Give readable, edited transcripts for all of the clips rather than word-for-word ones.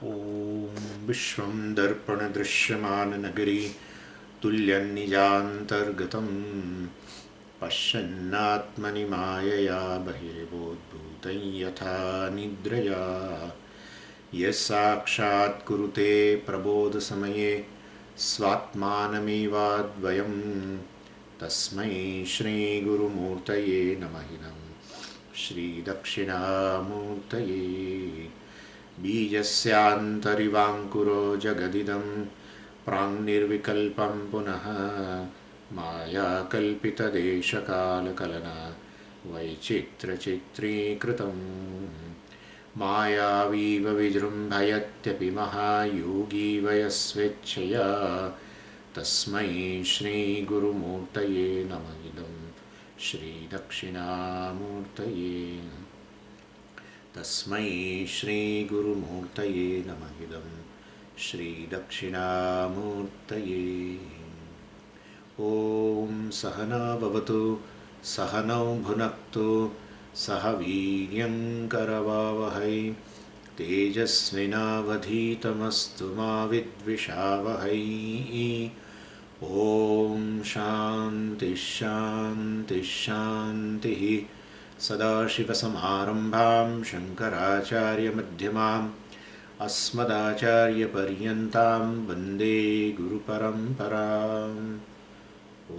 ॐ विश्वं दर्पणदृश्यमाननगरी तुल्यन्निजान्तर्गतं पश्यन्नात्मनि मायया बहिर्बोद्धूतं यथा निद्रया यः साक्षात् कुरुते प्रबोधसमये स्वात्मानमेवाद्वयं तस्मै श्रीगुरुमूर्तये नमः इदं श्रीदक्षिणामूर्तये बीजस्यान्तरिवाङ्कुरो जगदिदं प्राङ्निर्विकल्पं पुनः मायाकल्पितदेशकालकलना वैचित्रचित्रीकृतं मायावीव विजृम्भयत्यपि महायोगी वयस्वेच्छया तस्मै श्रीगुरुमूर्तये नमः इदं श्रीदक्षिणामूर्तये तस्मै श्रीगुरुमूर्तये नमः इदं श्रीदक्षिणामूर्तये ॐ सहना भवतु सहनौ भुनक्तु सह वीर्यङ्करवावहै तेजस्विनावधीतमस्तु मा विद्विषावहै ॐ शान्तिः शान्तिः शान्तिः सदाशिवसमारम्भां शङ्कराचार्यमध्यमाम् अस्मदाचार्यपर्यन्तां वन्दे गुरुपरम्पराम् ॐ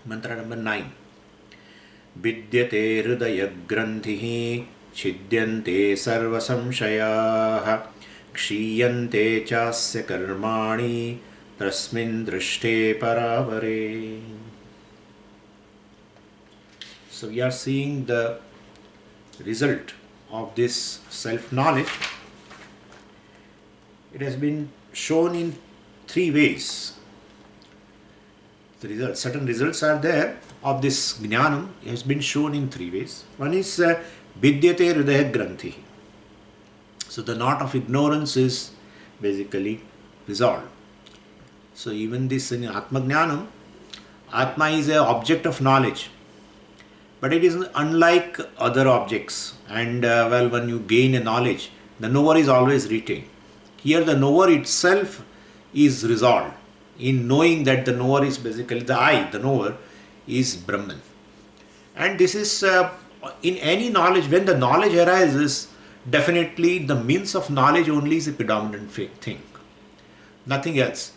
मंत्र नंबर 9 विद्यते हृदयग्रन्थिः छिद्यन्ते सर्वसंशयाः क्षीयन्ते चास्य कर्माणि तस्मिन् दृष्टे परावरे. So we are seeing the result of this self-knowledge. It has been shown in three ways. Certain results are there of this jnanam. It has been shown in three ways. One is vidyate hridaya granthi. So the knot of ignorance is basically resolved. So even this in Atma Jnanam, Atma is an object of knowledge. But it is unlike other objects, and when you gain a knowledge, the knower is always retained. Here the knower itself is resolved in knowing that the knower is basically the I, the knower is Brahman. And this is in any knowledge, when the knowledge arises, definitely the means of knowledge only is a predominant thing, nothing else.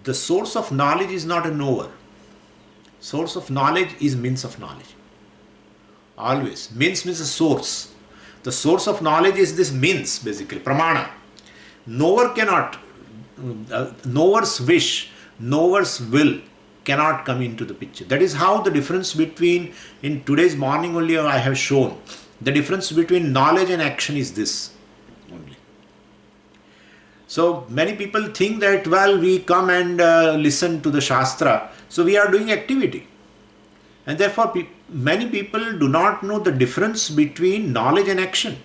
The source of knowledge is not a knower. Source of knowledge is means of knowledge. Always. Means a source. The source of knowledge is this means, basically, pramana. Knower cannot, knower's wish, knower's will cannot come into the picture. That is how the difference between, in today's morning only I have shown, the difference between knowledge and action is this only. So many people think that, well, we come and listen to the Shastra, so we are doing activity. And therefore, many people do not know the difference between knowledge and action.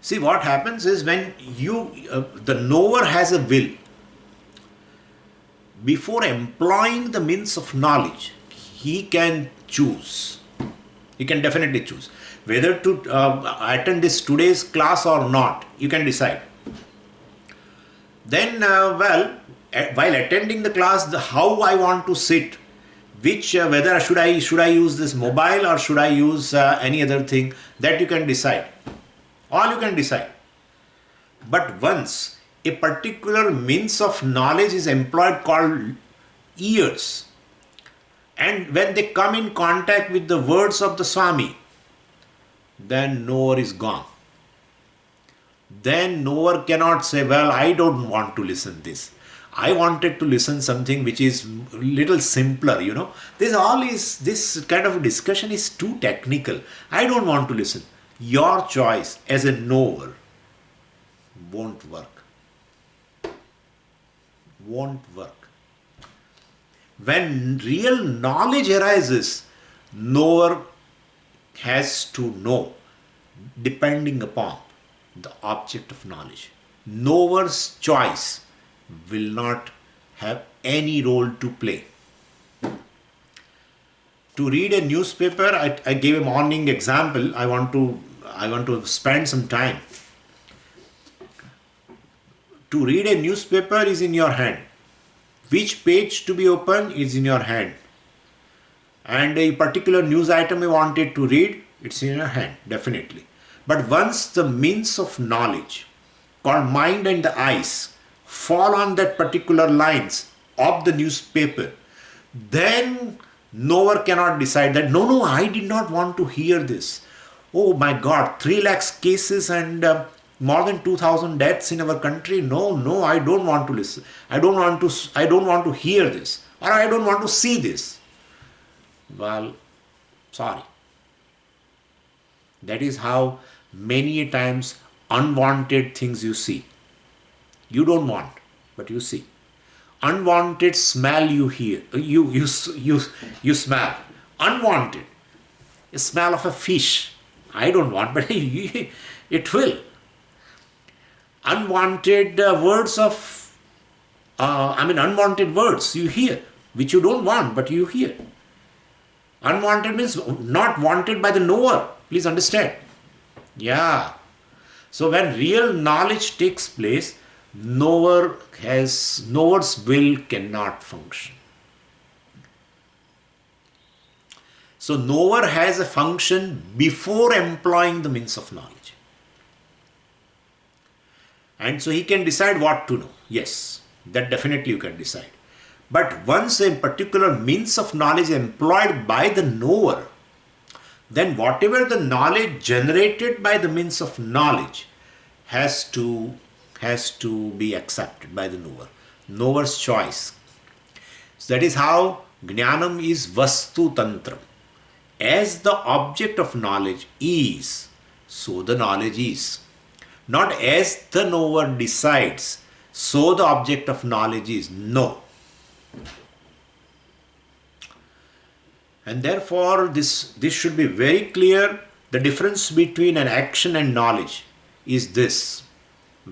See, what happens is when the knower has a will, before employing the means of knowledge, he can choose. He can definitely choose. Whether to attend today's class or not, you can decide. Then, while attending the class, how I want to sit, whether should I use this mobile or should I use any other thing, that you can decide. All you can decide. But once a particular means of knowledge is employed called ears, and when they come in contact with the words of the Swami, then knower is gone. Then knower cannot say, well, I don't want to listen this. I wanted to listen something which is little simpler, This kind of discussion is too technical. I don't want to listen. Your choice as a knower won't work. Won't work. When real knowledge arises, knower has to know depending upon the object of knowledge. Knower's choice will not have any role to play. To read a newspaper, I gave a morning example. I want to spend some time. To read a newspaper is in your hand. Which page to be open is in your hand. And a particular news item you wanted to read, it's in your hand, definitely. But once the means of knowledge, called mind and the eyes, fall on that particular lines of the newspaper, then knower cannot decide that, no, I did not want to hear this. Oh my God, 3 lakhs cases and more than 2,000 deaths in our country. No, I don't want to listen. I don't want to hear this, or I don't want to see this. Well, sorry. That is how many times unwanted things you see. You don't want, but you see. Unwanted smell you hear. You smell. Unwanted. A smell of a fish. I don't want, but it will. Unwanted unwanted words you hear, which you don't want, but you hear. Unwanted means not wanted by the knower. Please understand. Yeah. So when real knowledge takes place, knower's will cannot function. So knower has a function before employing the means of knowledge. And so he can decide what to know. Yes, that definitely you can decide. But once a particular means of knowledge is employed by the knower, then whatever the knowledge generated by the means of knowledge has to be accepted by the knower. Knower's choice. So that is how Jnanam is Vastu Tantram. As the object of knowledge is, so the knowledge is. Not as the knower decides, so the object of knowledge is. No. And therefore, this should be very clear. The difference between an action and knowledge is this.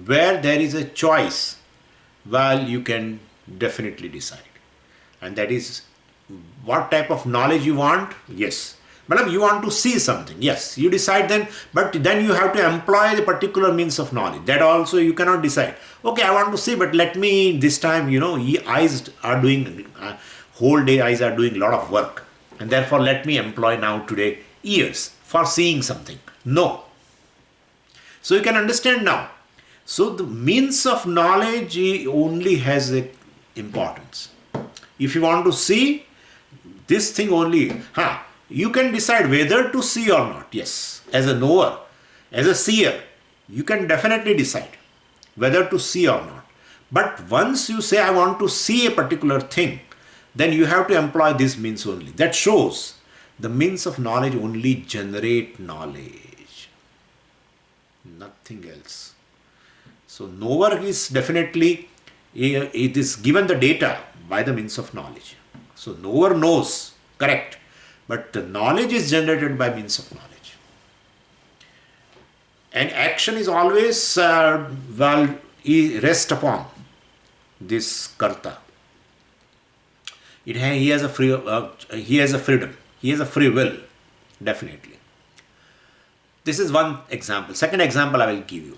Where there is a choice, well, you can definitely decide. And that is what type of knowledge you want. Yes. Madam, you want to see something. Yes, you decide then, but then you have to employ the particular means of knowledge. That also you cannot decide. Okay, I want to see, but let me this time, eyes are doing, whole day eyes are doing a lot of work. And therefore, let me employ now today ears for seeing something. No. So you can understand now. So the means of knowledge only has a importance. If you want to see this thing only, you can decide whether to see or not. Yes, as a knower, as a seer, you can definitely decide whether to see or not. But once you say, I want to see a particular thing, then you have to employ this means only. That shows the means of knowledge only generate knowledge, nothing else. So knower is definitely, it is given the data by the means of knowledge. So knower knows, correct. But the knowledge is generated by means of knowledge. And action is always, rest upon this karta. He has a freedom. He has a free will, definitely. This is one example. Second example I will give you.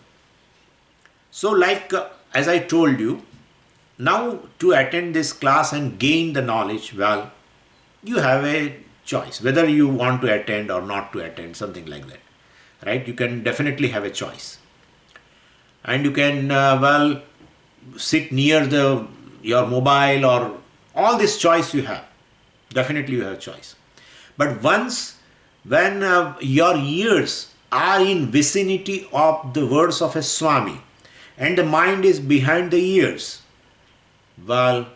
So as I told you, now to attend this class and gain the knowledge, well, you have a choice, whether you want to attend or not to attend, something like that, right? You can definitely have a choice. And you can, sit near your mobile or all this choice you have. Definitely you have a choice. But when your ears are in vicinity of the words of a Swami and the mind is behind the ears, well,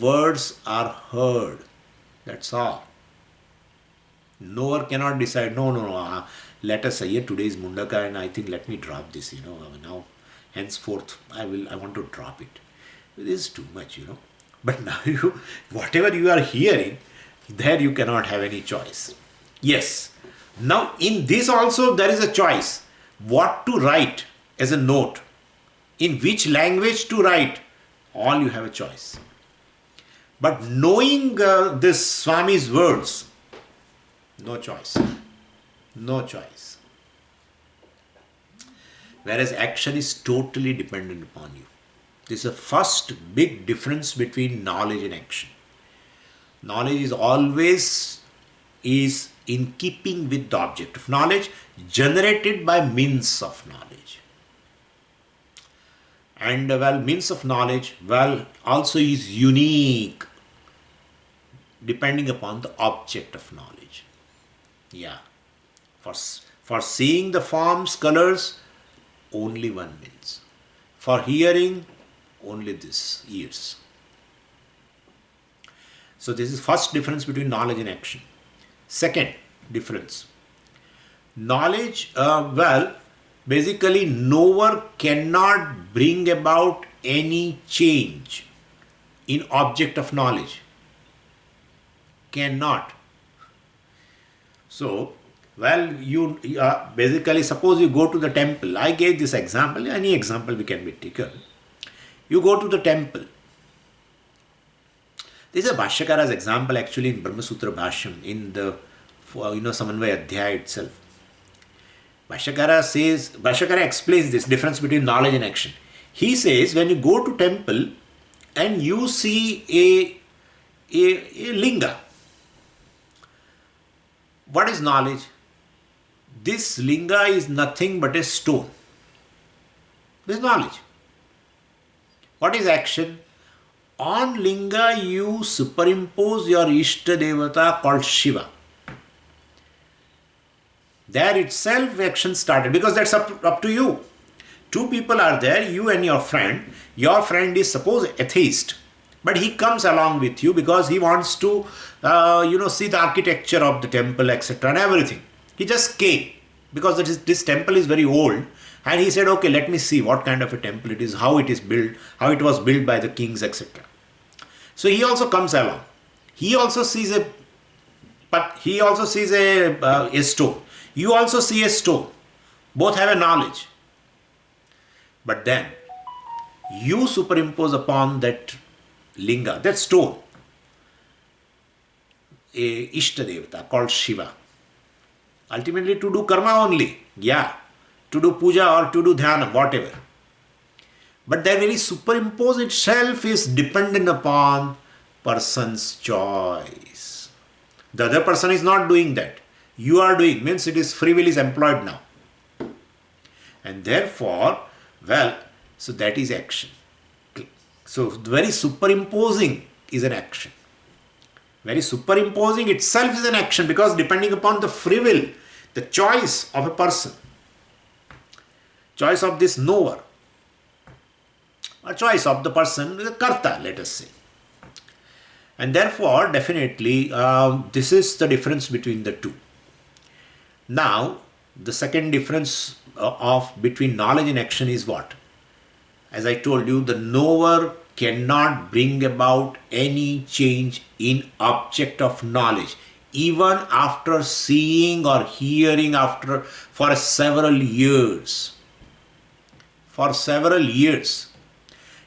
words are heard. That's all. Knower cannot decide, no, let us say today is Mundaka and I think let me drop this, now henceforth I want to drop it. This is too much, But now whatever you are hearing, there you cannot have any choice. Yes. Now in this also there is a choice. What to write as a note, in which language to write, all you have a choice. But knowing this Swami's words, No choice. No choice. Whereas action is totally dependent upon you. This is the first big difference between knowledge and action. Knowledge is always in keeping with the object of knowledge, generated by means of knowledge. And means of knowledge, also is unique depending upon the object of knowledge. Yeah. For seeing the forms, colors, only one means. For hearing, only this, ears. So this is first difference between knowledge and action. Second difference. Knowledge, basically knower cannot bring about any change in object of knowledge. Cannot. So, you basically, suppose you go to the temple. I gave this example, any example we can be taken. You go to the temple. This is a Bhashyakara's example actually in Brahma Sutra Bhashyam, in the Samanvaya Adhyaya itself. Bhashyakara explains this difference between knowledge and action. He says, when you go to temple and you see a linga, what is knowledge? This linga is nothing but a stone. This is knowledge. What is action? On linga you superimpose your Ishta Devata called Shiva. There itself action started, because that's up to you. Two people are there, you and your friend. Your friend is suppose atheist, but he comes along with you because he wants to see the architecture of the temple, etc. and everything. He just came because this temple is very old, and he said, okay, let me see what kind of a temple it is, how it is built, how it was built by the kings, etc. So he also comes along. He also sees a stone. You also see a stone. Both have a knowledge. But then you superimpose upon that linga, that stone, a Ishta Devata called Shiva. Ultimately to do karma only. Yeah. To do puja or to do dhyana, whatever. But that very superimpose itself is dependent upon person's choice. The other person is not doing that. You are doing, means it is free will is employed now. And therefore, so that is action. So very superimposing is an action. Very superimposing itself is an action, because depending upon the free will, the choice of a person, choice of this knower, a choice of the person, the karta, let us say. And therefore, definitely, this is the difference between the two. Now, the second difference between knowledge and action is what? As I told you, the knower cannot bring about any change in object of knowledge, even after seeing or hearing for several years. For several years.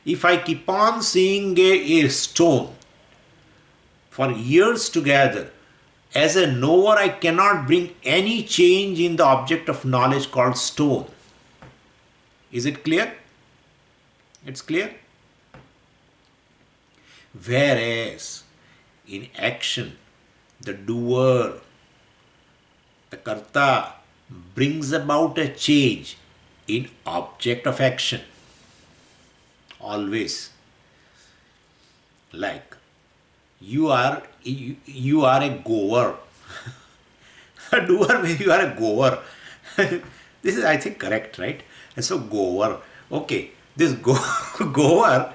If I keep on seeing a stone for years together, as a knower, I cannot bring any change in the object of knowledge called stone. Is it clear? It's clear? Whereas in action, the doer, the karta, brings about a change in object of action. Always. Like, you are a goer. A doer, maybe you are a goer. This is, I think, correct, right? And so goer. Okay, this goer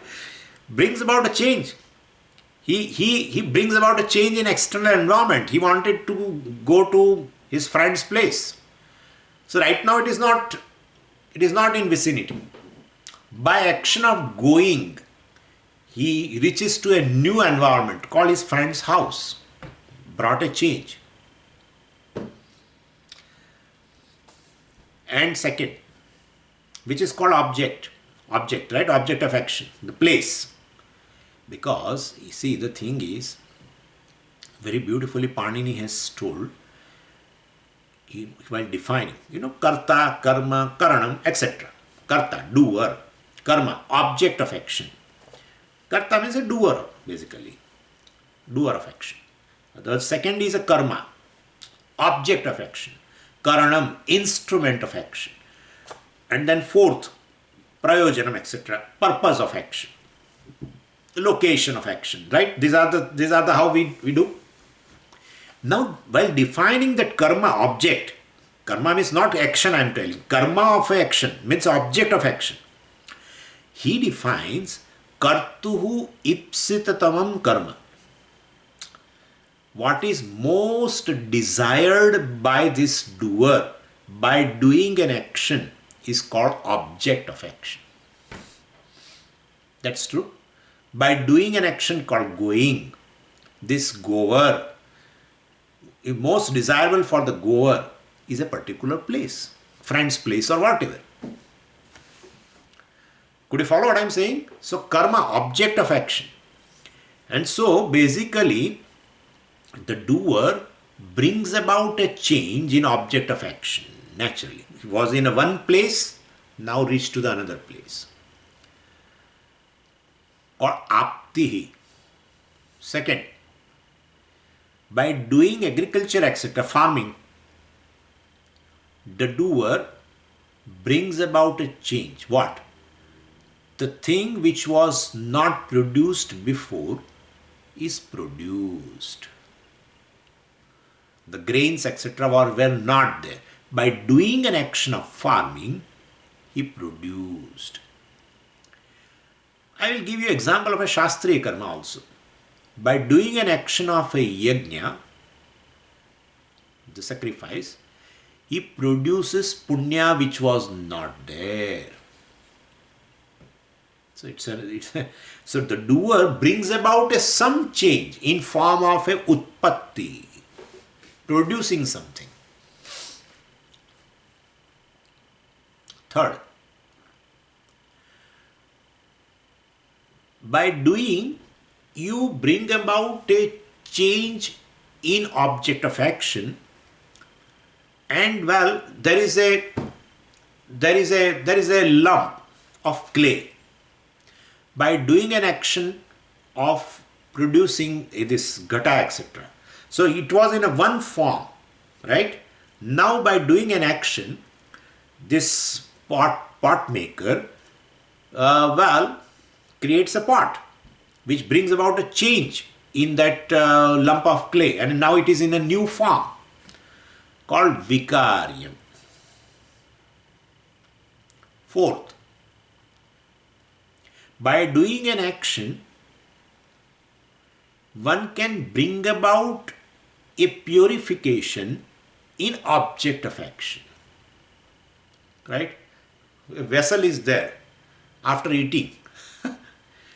brings about a change. He brings about a change in external environment. He wanted to go to his friend's place. So right now it is not in vicinity. By action of going, he reaches to a new environment called his friend's house. Brought a change. And second, which is called object, right? Object of action, the place. Because, you see, the thing is, very beautifully Panini has told, while defining, karta, karma, karanam, etc. Karta, doer. Karma, object of action. Karta means a doer, basically. Doer of action. The second is a karma, object of action. Karanam, instrument of action. And then fourth, prayojanam, etc. Purpose of action. Location of action, right? These are the how we do. Now, while defining that karma object, karma means not action, I am telling. Karma of action means object of action. He defines kartuhu ipsitatamam karma. What is most desired by this doer by doing an action is called object of action. That's true. By doing an action called going, this goer, most desirable for the goer is a particular place, friend's place or whatever. Could you follow what I am saying? So karma, object of action. And so basically the doer brings about a change in object of action naturally. It was in one place, now reached to the another place. Or aptihi. Second, by doing agriculture, etc., farming, the doer brings about a change. What? The thing which was not produced before is produced. The grains, etc., were not there. By doing an action of farming, he produced. I will give you an example of a Shastriya karma also. By doing an action of a yajna, the sacrifice, he produces punya which was not there. So so the doer brings about some change in form of a utpatti, producing something. Third, by doing, you bring about a change in object of action, and well, there is a lump of clay. By doing an action of producing this ghata, etc. So it was in a one form, right? Now by doing an action, this pot maker, creates a pot which brings about a change in that lump of clay, and now it is in a new form called vikaryam. Fourth, by doing an action, one can bring about a purification in object of action. Right? A vessel is there. After eating,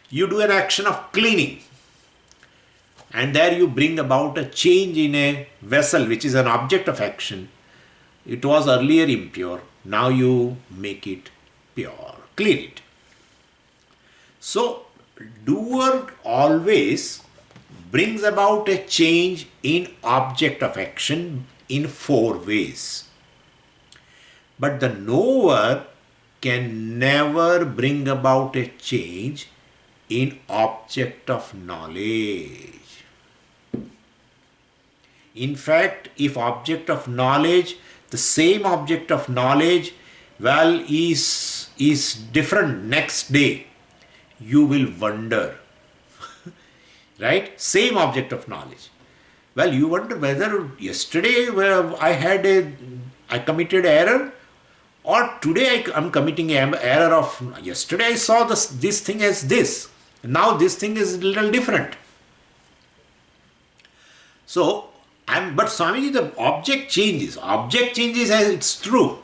you do an action of cleaning, and there you bring about a change in a vessel which is an object of action. It was earlier impure, now you make it pure, clean it. So, doer always brings about a change in object of action in four ways. But the knower can never bring about a change in object of knowledge. In fact, if object of knowledge, the same object of knowledge, is different next day, you will wonder. Right? Same object of knowledge. Well, you wonder whether yesterday I committed error, or today I am committing an error of yesterday I saw this thing as this. Now this thing is a little different. So, but Swamiji, the object changes. Object changes as it's true.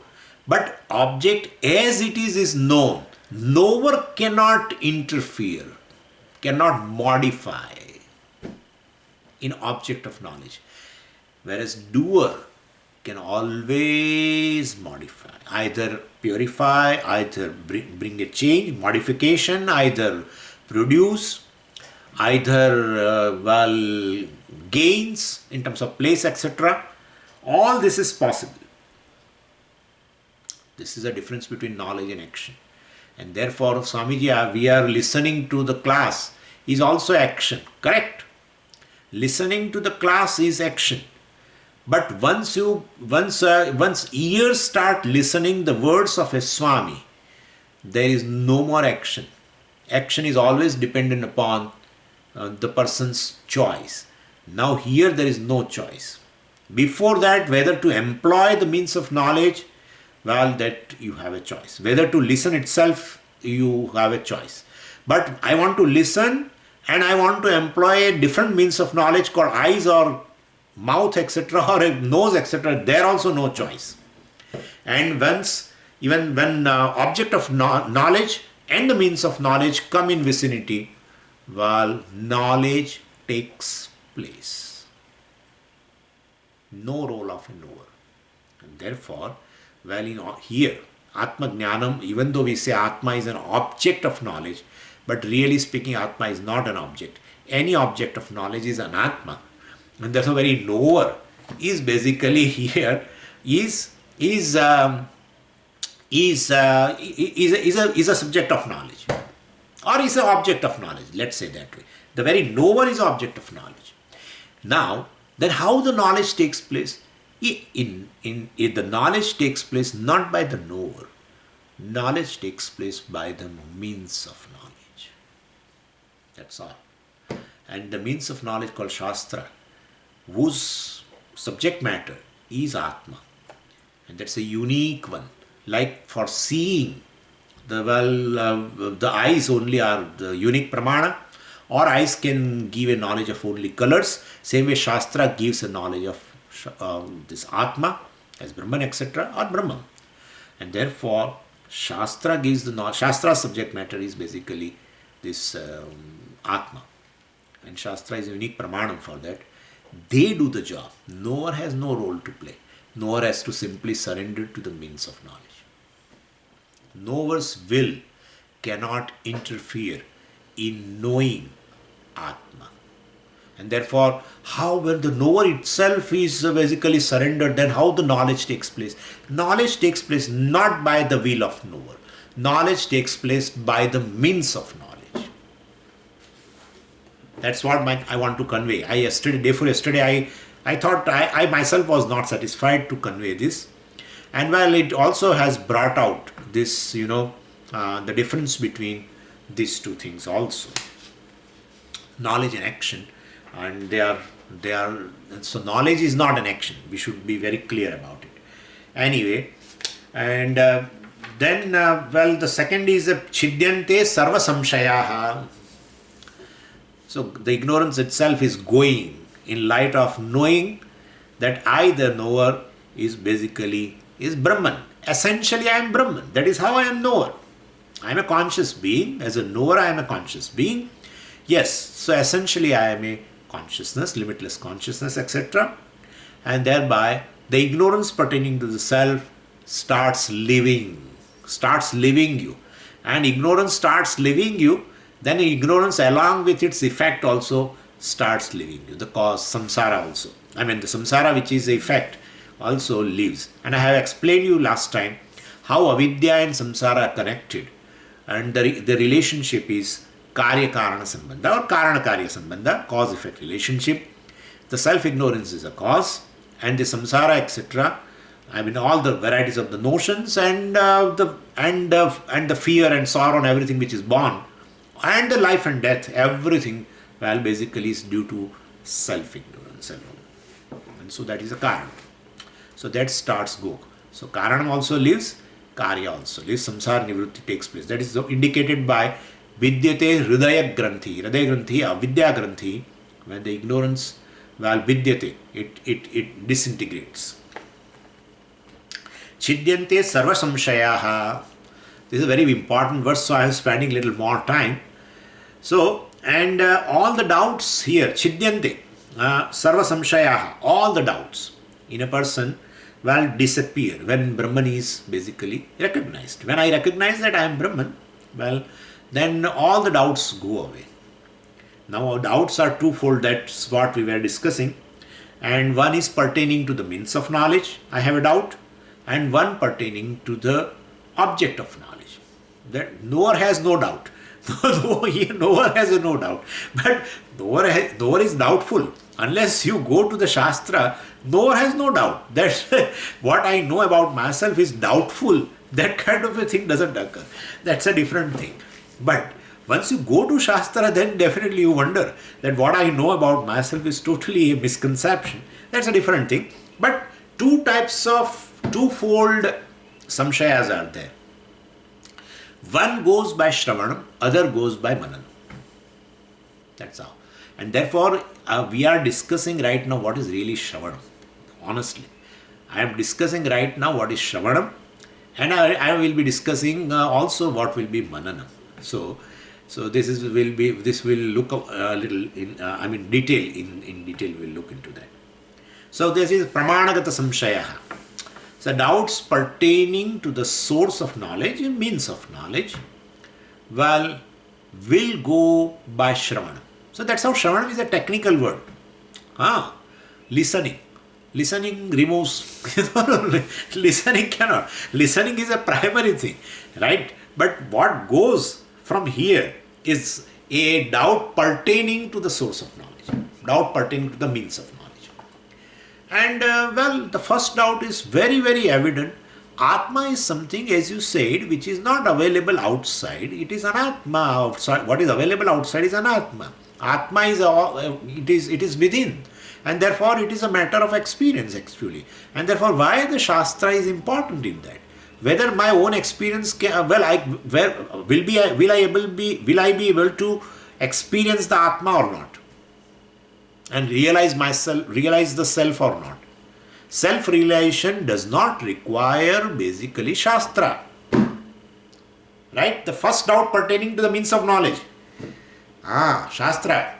But object as it is known. Knower cannot interfere, cannot modify in object of knowledge. Whereas doer can always modify, either purify, either bring a change, modification, either produce, either gains in terms of place, etc. All this is possible. This is the difference between knowledge and action. And therefore, Swamiji, we are listening to the class is also action, correct? Listening to the class is action. But once ears start listening the words of a Swami, there is no more action. Action is always dependent upon the person's choice. Now here there is no choice. Before that, whether to employ the means of knowledge, well, that you have a choice. Whether to listen itself, you have a choice. But I want to listen and I want to employ a different means of knowledge called eyes or mouth, etc., or a nose, etc., there also no choice. And even when object of knowledge and the means of knowledge come in vicinity, well, knowledge takes place. No role of a knower. And therefore, well, here, Atma Jnanam, even though we say Atma is an object of knowledge, but really speaking, Atma is not an object. Any object of knowledge is an Atma. And therefore, very knower is basically here is a subject of knowledge, or is an object of knowledge. Let's say that way. The very knower is object of knowledge. Now, then how the knowledge takes place? The knowledge takes place not by the knower. Knowledge takes place by the means of knowledge. That's all. And the means of knowledge called Shastra, whose subject matter is Atma. And that's a unique one. Like for seeing, the eyes only are the unique pramana, or eyes can give a knowledge of only colors. Same way Shastra gives a knowledge of this Atma as Brahman, etc., or Brahman. And therefore, Shastra gives the knowledge. Shastra's subject matter is basically this Atma. And Shastra is a unique pramanam for that. They do the job. Knower has no role to play. Knower has to simply surrender to the means of knowledge. Knower's will cannot interfere in knowing Atma. And therefore, how when the knower itself is basically surrendered, then how the knowledge takes place? Knowledge takes place not by the will of knower. Knowledge takes place by the means of knowledge. That's what I want to convey. Day before yesterday, I thought I myself was not satisfied to convey this. And while it also has brought out this, the difference between these two things also. Knowledge and action. And so knowledge is not an action. We should be very clear about it. Anyway, and then, the second is Chidyante Sarva Samshayaha. So the ignorance itself is going in light of knowing that I, the knower, is Brahman. Essentially, I am Brahman. That is how I am knower. I am a conscious being. As a knower, I am a conscious being. Yes, so essentially I am a consciousness, limitless consciousness, etc. And thereby, the ignorance pertaining to the self starts living you. And ignorance starts living you, then ignorance along with its effect also starts living you. The cause, samsara also. The samsara which is the effect also lives. And I have explained you last time how avidya and samsara are connected. And the relationship is karya-karana sambandha or karana-karya sambandha, cause-effect relationship. The self-ignorance is a cause, and the samsara, etc., all the varieties of the notions and the fear and sorrow and everything which is born, and the life and death, everything, basically is due to self-ignorance alone. And so that is a karana. So that starts go. So karanam also lives, karya also lives, samsara nivrutti takes place. That is indicated by vidyate hridaya granthi. Hridaya granthi, avidya granthi. When the ignorance, vidyate, it disintegrates. Chidyante sarva samshayaha. This is a very important verse, so I am spending a little more time. So, and all the doubts here, chidyante, sarva samshayaha, all the doubts in a person disappear when Brahman is basically recognized. When I recognize that I am Brahman, then all the doubts go away. Now, doubts are twofold, that's what we were discussing. And one is pertaining to the means of knowledge. I have a doubt. and one pertaining to the object of knowledge. That knower has no doubt. Knower has no doubt. But knower is doubtful. Unless you go to the Shastra, knower has no doubt. That what I know about myself is doubtful. That kind of a thing doesn't occur. That's a different thing. But once you go to Shastra, then definitely you wonder that what I know about myself is totally a misconception. That's a different thing. But two types of twofold samshayas are there. One goes by Shravanam, other goes by Mananam. That's how. And therefore, we are discussing right now what is really Shravanam. Honestly, I am discussing right now what is Shravanam, and I will be discussing also what will be Mananam. So this will look a little in detail. In detail, we'll look into that. So this is Pramanagata Samshayaha. So doubts pertaining to the source of knowledge and means of knowledge, will go by Shravanam. So that's how Shravanam is a technical word. Listening. Listening removes. Listening cannot. Listening is a primary thing, right? But what goes from here is a doubt pertaining to the source of knowledge, doubt pertaining to the means of knowledge. And the first doubt is very, very evident. Atma is something, as you said, which is not available outside. It is anatma outside. What is available outside is anatma. Atma is it is within, and therefore it is a matter of experience actually. And therefore, why the Shastra is important in that? Whether my own experience will I be able to experience the Atma or not, and realize the self or not. Self-realization does not require basically Shastra. Right? The first doubt pertaining to the means of knowledge. Shastra.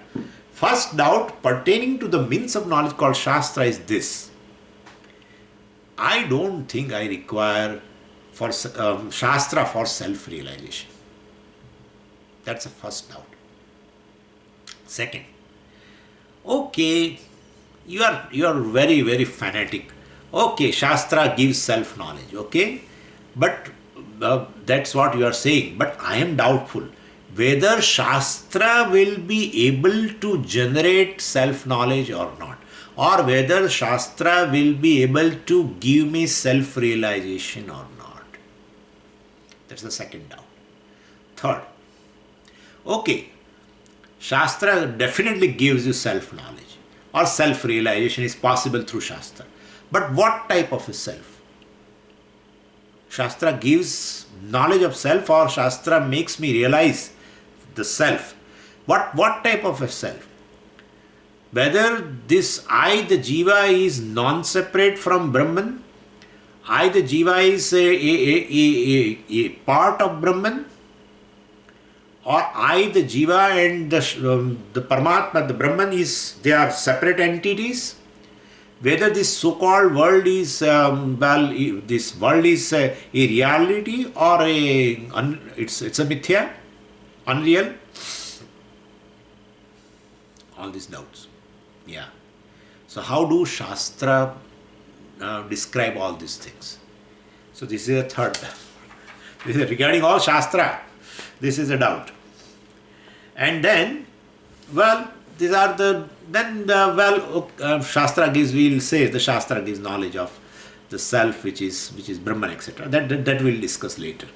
First doubt pertaining to the means of knowledge called Shastra is this. I don't think I require Shastra for self-realization. That's the first doubt. Second, okay, you are very, very fanatic. Okay, Shastra gives self-knowledge, okay? But that's what you are saying. But I am doubtful whether Shastra will be able to generate self-knowledge or not. Or whether Shastra will be able to give me self-realization or not. That's the second doubt. Third, okay, Shastra definitely gives you self-knowledge, or self-realization is possible through Shastra. But what type of a self? Shastra gives knowledge of self, or Shastra makes me realize the self. What type of a self? Whether this I, the Jiva, is non-separate from Brahman, I, the Jiva, is a part of Brahman, or I, the Jiva, and the Paramatma, the Brahman, they are separate entities. Whether this so-called world is, this world is a reality or it's a mithya, unreal. All these doubts. Yeah. So how do Shastra describe all these things? So this is a third. This is regarding all Shastra. This is a doubt. And then, these are Shastra gives, we'll say the Shastra gives knowledge of the self, which is Brahman, etc. That we'll discuss later.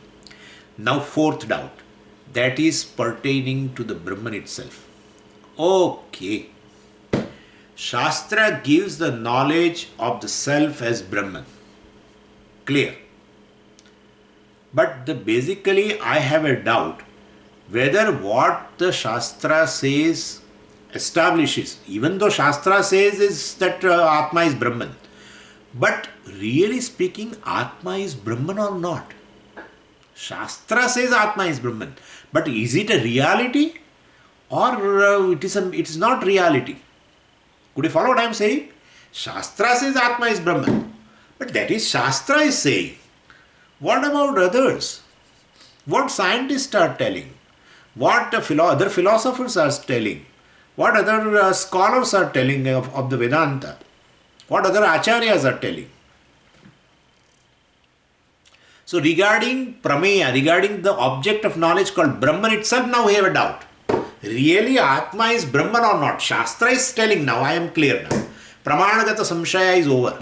Now, fourth doubt, that is pertaining to the Brahman itself. Okay. Shastra gives the knowledge of the self as Brahman. Clear. But basically, I have a doubt whether what the Shastra says establishes, even though Shastra says is that Atma is Brahman, but really speaking, Atma is Brahman or not? Shastra says Atma is Brahman, but is it a reality or it is not reality? Could you follow what I am saying? Shastra says Atma is Brahman, but that is Shastra is saying. What about others? What scientists are telling? What other philosophers are telling? What other scholars are telling of the Vedanta? What other acharyas are telling? So regarding Prameya, regarding the object of knowledge called Brahman itself, now we have a doubt. Really Atma is Brahman or not? Shastra is telling now, I am clear now. Pramanagata Samshaya is over.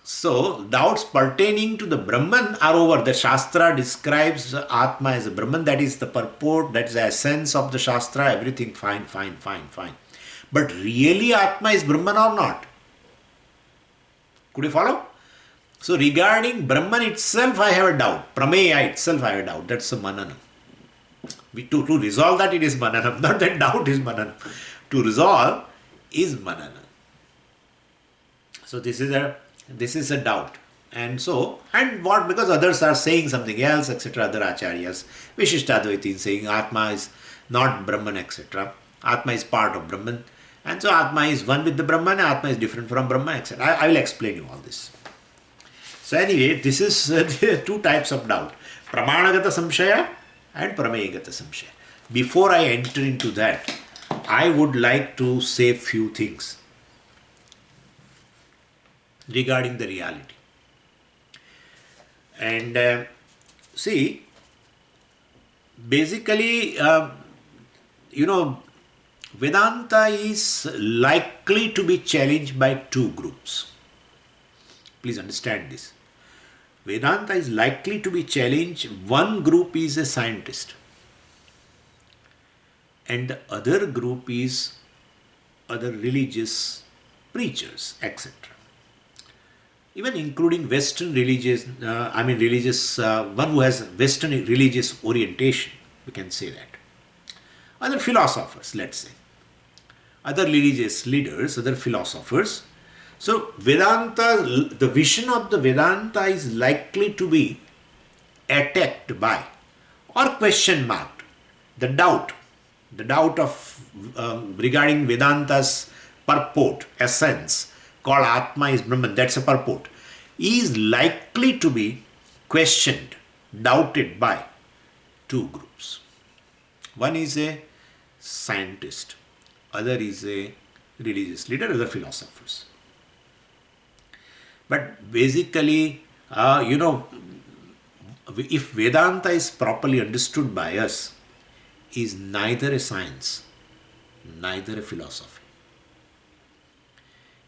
So doubts pertaining to the Brahman are over. The Shastra describes Atma as a Brahman. That is the purport, that is the essence of the Shastra. Everything fine. But really Atma is Brahman or not? Could you follow? So regarding Brahman itself, I have a doubt. Prameya itself, I have a doubt. That's a mananam. To resolve that, it is mananam. Not that doubt is mananam. To resolve is mananam. So this is a doubt. And what, because others are saying something else, etc. Other acharyas, Vishishtadvaiti is saying Atma is not Brahman, etc. Atma is part of Brahman. And so Atma is one with the Brahman, Atma is different from Brahman, etc. I will explain you all this. So anyway, this is two types of doubt. Pramanagata Samshaya and Prameyagata Samshaya. Before I enter into that, I would like to say few things regarding the reality. And see, basically, Vedanta is likely to be challenged by two groups. Please understand this. Vedanta is likely to be challenged. One group is a scientist, and the other group is other religious preachers, etc. Even including Western religious, one who has Western religious orientation, we can say that. Other philosophers, let's say. Other religious leaders, other philosophers. So Vedanta, the vision of the Vedanta is likely to be attacked by or question marked. The doubt of regarding Vedanta's purport, essence, called Atma is Brahman, that's a purport, is likely to be questioned, doubted by two groups. One is a scientist, other is a religious leader, other philosophers. But basically, if Vedanta is properly understood by us, is neither a science, neither a philosophy.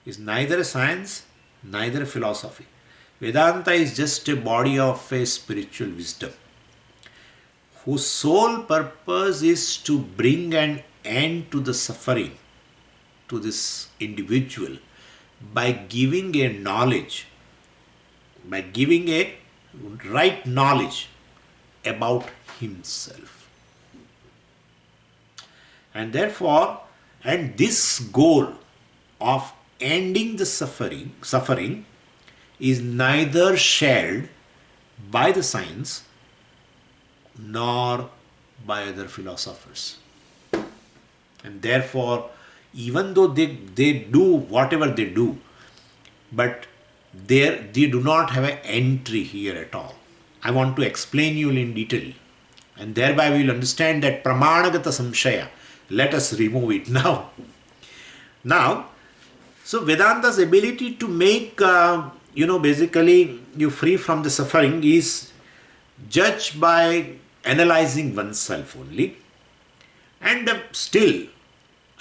Is neither a science, neither a philosophy. Vedanta is just a body of a spiritual wisdom, whose sole purpose is to bring an end to the suffering to this individual by giving a knowledge, by giving a right knowledge about himself. And therefore, and this goal of ending the suffering is neither shared by the science nor by other philosophers. And therefore, even though they do whatever they do, but they do not have an entry here at all. I want to explain you in detail, and thereby we will understand that Pramanagata Samshaya. Let us remove it now. So Vedanta's ability to make, basically you free from the suffering is judged by analyzing oneself only.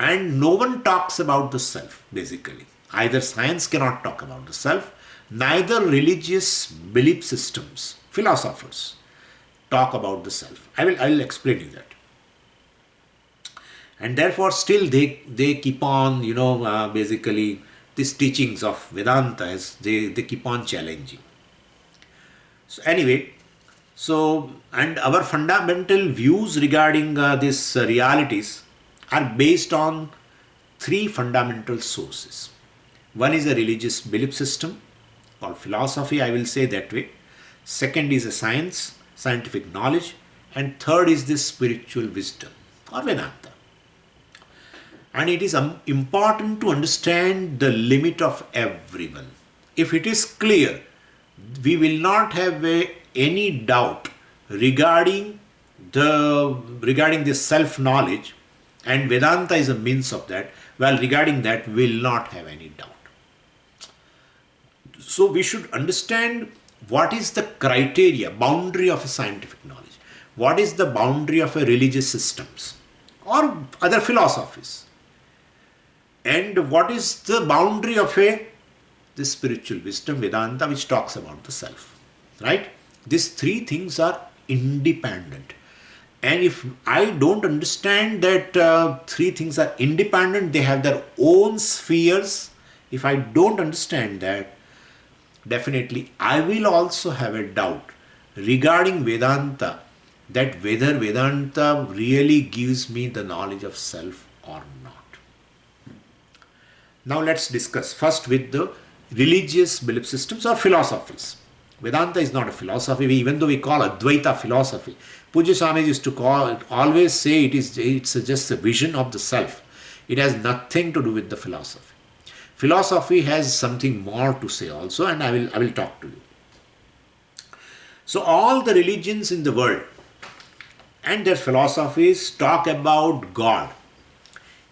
And no one talks about the self, basically. Either science cannot talk about the self, neither religious belief systems, philosophers, talk about the self. I will explain you that. And therefore still they keep on, basically these teachings of Vedanta, they keep on challenging. So anyway, and our fundamental views regarding these realities are based on three fundamental sources. One is a religious belief system called philosophy, I will say that way. Second is a scientific knowledge. And third is this spiritual wisdom or Vedanta. And it is important to understand the limit of everyone. If it is clear, we will not have any doubt regarding this self-knowledge, and Vedanta is a means of that. Well, regarding that, we will not have any doubt. So we should understand what is the criteria, boundary of a scientific knowledge? What is the boundary of a religious systems or other philosophies? And what is the boundary of the spiritual wisdom, Vedanta, which talks about the self, right? These three things are independent. And if I don't understand that three things are independent, they have their own spheres. If I don't understand that, definitely I will also have a doubt regarding Vedanta, that whether Vedanta really gives me the knowledge of self or not. Now let's discuss first with the religious belief systems or philosophies. Vedanta is not a philosophy, even though we call Advaita philosophy. Pujya Swami used to always say it's just a vision of the self. It has nothing to do with the philosophy. Philosophy has something more to say also, and I will talk to you. So all the religions in the world and their philosophies talk about God,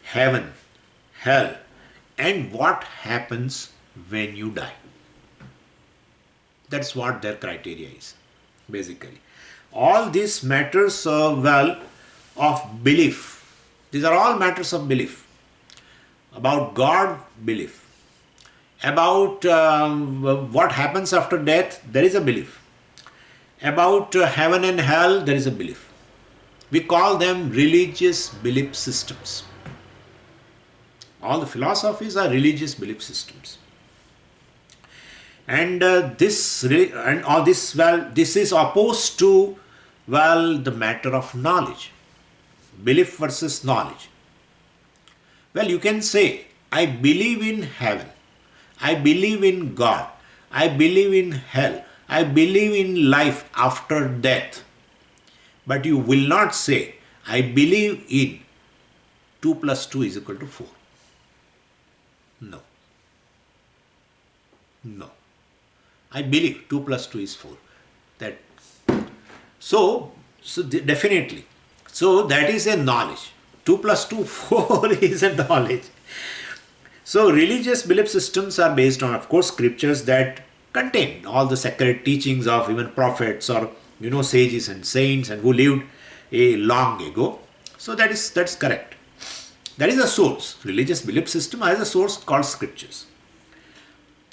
heaven, hell, and what happens when you die. That's what their criteria is, basically. All these matters of belief. These are all matters of belief. About God, belief. About what happens after death, there is a belief. About heaven and hell, there is a belief. We call them religious belief systems. All the philosophies are religious belief systems. And this is opposed to, the matter of knowledge. Belief versus knowledge. Well, you can say, I believe in heaven. I believe in God. I believe in hell. I believe in life after death. But you will not say, I believe in 2 plus 2 is equal to 4. No. No. I believe 2 plus 2 is 4. Definitely. So that is a knowledge. 2 plus 2, 4 is a knowledge. So religious belief systems are based on, of course, scriptures that contain all the sacred teachings of even prophets or sages and saints and who lived a long ago. So that's correct. That is a source. Religious belief system has a source called scriptures.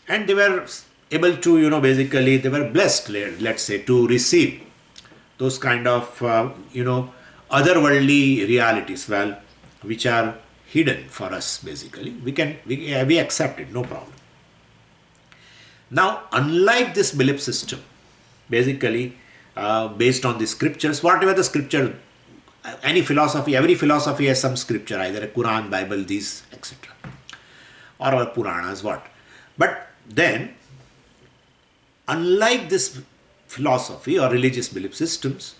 And they were able to, basically they were blessed, let's say, to receive those kind of, otherworldly realities, which are hidden for us, basically. We accept it, no problem. Now, unlike this belief system, basically, based on the scriptures, whatever the scripture, every philosophy has some scripture, either a Quran, Bible, these, etc. Or our Puranas, what. But then, unlike this philosophy or religious belief systems,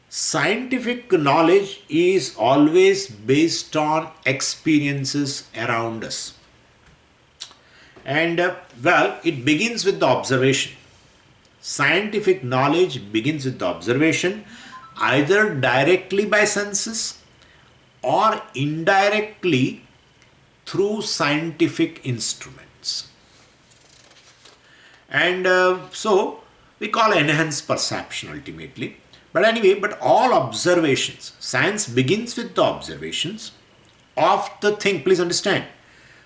scientific knowledge is always based on experiences around us. And it begins with the observation. Scientific knowledge begins with the observation, either directly by senses or indirectly through scientific instruments. And so we call enhanced perception ultimately. But anyway, all observations, science begins with the observations of the thing. Please understand,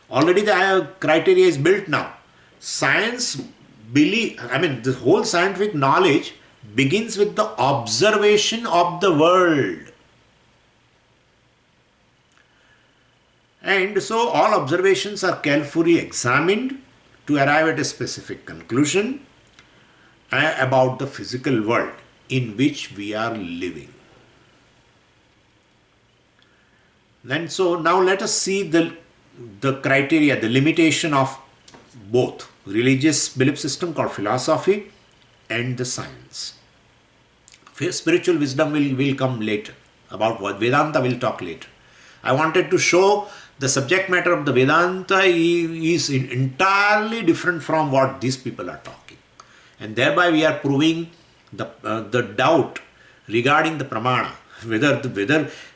already the criteria is built now. The whole scientific knowledge begins with the observation of the world. And so all observations are carefully examined to arrive at a specific conclusion about the physical world in which we are living. And so now let us see the criteria, the limitation of both religious belief system called philosophy and the science. Spiritual wisdom will come later. About what Vedanta will talk later. I wanted to show the subject matter of the Vedanta is entirely different from what these people are talking. And thereby we are proving the doubt regarding the pramana, whether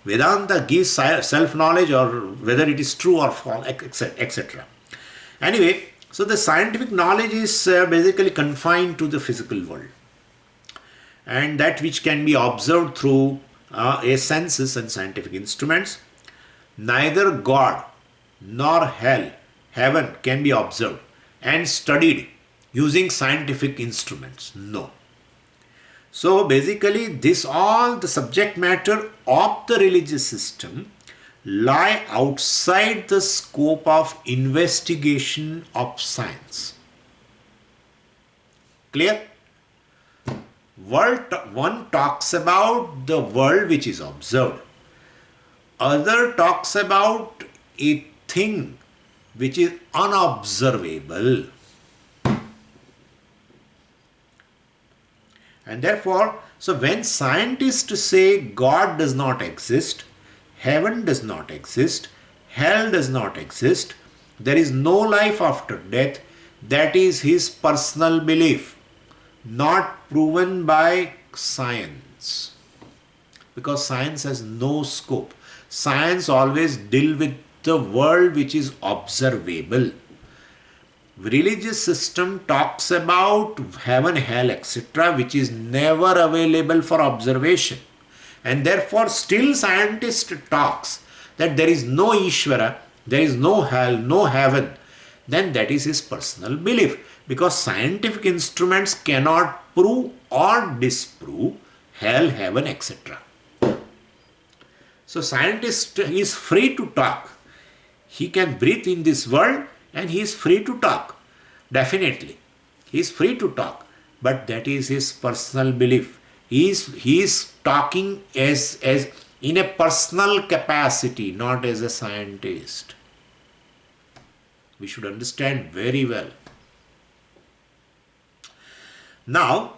Vedanta gives self-knowledge or whether it is true or false, etc. Anyway, So the scientific knowledge is basically confined to the physical world, and that which can be observed through a senses and scientific instruments. Neither God nor hell, heaven can be observed and studied using scientific instruments. No. So basically this all the subject matter of the religious system lie outside the scope of investigation of science. Clear? One talks about the world which is observed. Other talks about a thing which is unobservable. And therefore, so when scientists say God does not exist, heaven does not exist, hell does not exist, there is no life after death, that is his personal belief, not proven by science. Because science has no scope. Science always deals with the world which is observable. Religious system talks about heaven, hell, etc., which is never available for observation. And therefore still scientist talks that there is no Ishvara, there is no hell, no heaven. Then that is his personal belief. Because scientific instruments cannot prove or disprove hell, heaven, etc. So scientist is free to talk. He can breathe in this world and he is free to talk. Definitely. He is free to talk. But that is his personal belief. He is talking as in a personal capacity, not as a scientist. We should understand very well. Now,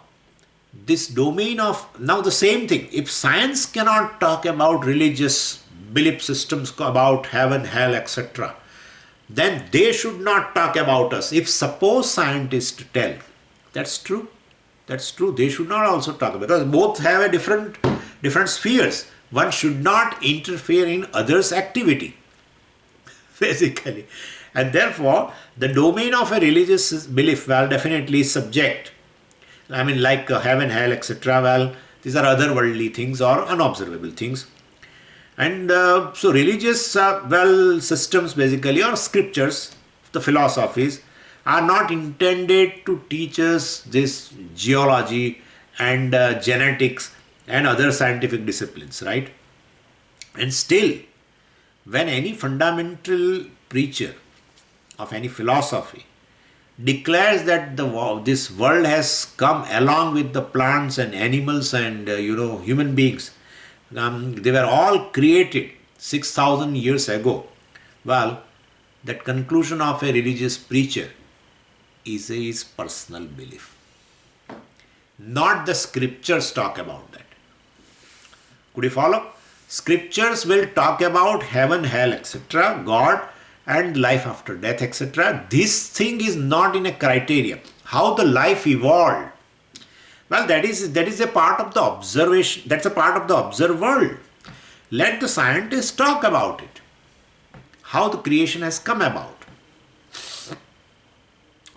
this domain of, now the same thing, if science cannot talk about religious belief systems about heaven, hell, etc., then they should not talk about us. If suppose scientists tell, that's true, they should not also talk, because both have a different spheres. One should not interfere in others' activity, basically. And therefore, the domain of a religious belief, well, definitely is subject. I mean, like heaven, hell, etc. Well, these are otherworldly things or unobservable things. And so religious, systems basically, or scriptures, the philosophies, are not intended to teach us this geology and genetics and other scientific disciplines, right? And still, when any fundamental preacher of any philosophy declares that this world has come along with the plants and animals and human beings, they were all created 6,000 years ago. Well, that conclusion of a religious preacher is his personal belief. Not the scriptures talk about that. Could you follow? Scriptures will talk about heaven, hell, etc., God and life after death, etc. This thing is not in a criteria. How the life evolved, well, that is a part of the observation. That's a part of the observed world. Let the scientists talk about it. How the creation has come about.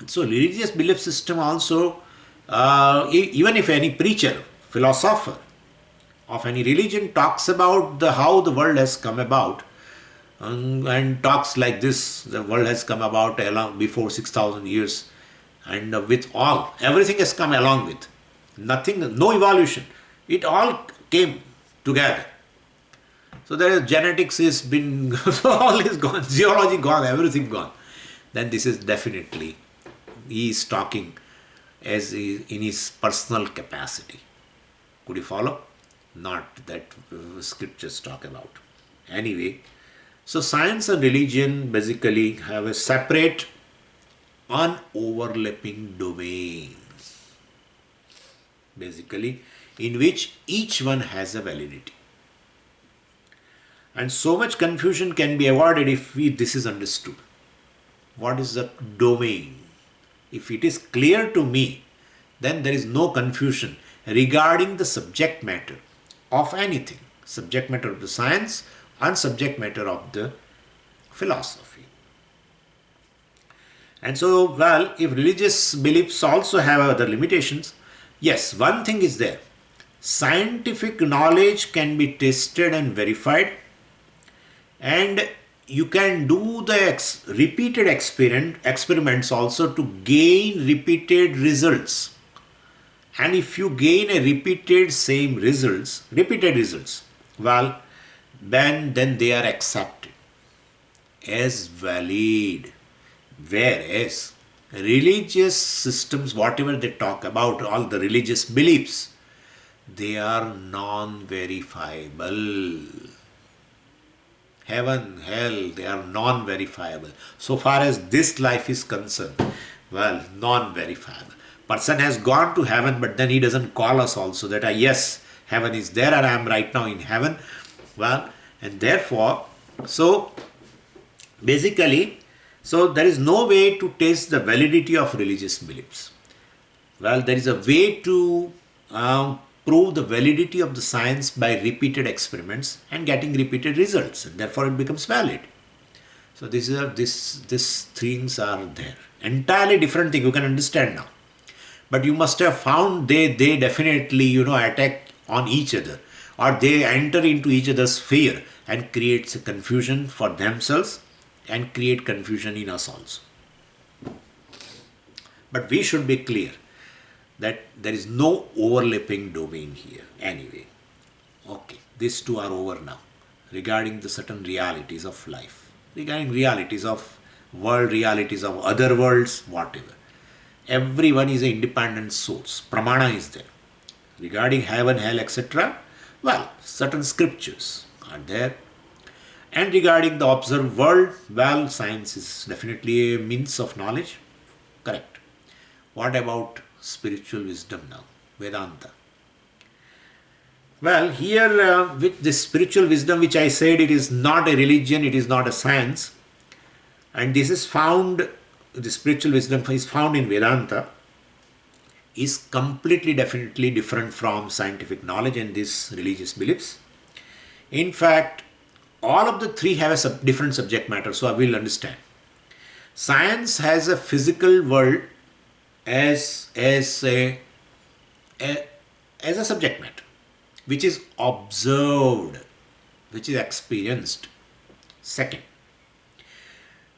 So religious belief system also, even if any preacher, philosopher of any religion talks about how the world has come about, and talks like this, the world has come about before 6,000 years, and with everything has come along with. Nothing, no evolution. It all came together. So there is genetics is been, all is gone, geology gone, everything gone. Then this is definitely, he is talking as in his personal capacity. Could you follow? Not that scriptures talk about. Anyway, so science and religion basically have a separate, unoverlapping domains, basically, in which each one has a validity. And so much confusion can be avoided if this is understood. What is the domain? If it is clear to me, then there is no confusion regarding the subject matter of anything. Subject matter of the science and subject matter of the philosophy. And so, well, if religious beliefs also have other limitations, yes, one thing is there. Scientific knowledge can be tested and verified, and you can do the repeated experiments also to gain repeated results. And if you gain a repeated results, well, then they are accepted as valid. Whereas religious systems, whatever they talk about, all the religious beliefs, they are non-verifiable. Heaven, hell, they are non-verifiable. So far as this life is concerned, well, non-verifiable. Person has gone to heaven, but then he doesn't call us also that, yes, heaven is there and I am right now in heaven. Well, and therefore, so basically, so there is no way to test the validity of religious beliefs. Well, there is a way to prove the validity of the science by repeated experiments and getting repeated results, and therefore it becomes valid. So these things are there. Entirely different thing, you can understand now. But you must have found they definitely attack on each other, or they enter into each other's sphere and creates a confusion for themselves and create confusion in us also. But we should be clear that there is no overlapping domain here anyway. Okay, these two are over now regarding the certain realities of life, regarding realities of world, realities of other worlds, whatever. Everyone is an independent source. Pramana is there. Regarding heaven, hell, etc., well, certain scriptures are there. And regarding the observed world, well, science is definitely a means of knowledge. Correct. What about spiritual wisdom now? Vedanta. Well, here with this spiritual wisdom, which I said, it is not a religion, it is not a science. And this is found, the spiritual wisdom is found in Vedanta, is completely, definitely different from scientific knowledge and these religious beliefs. In fact, all of the three have a different subject matter, so I will understand. Science has a physical world as a subject matter, which is observed, which is experienced. Second,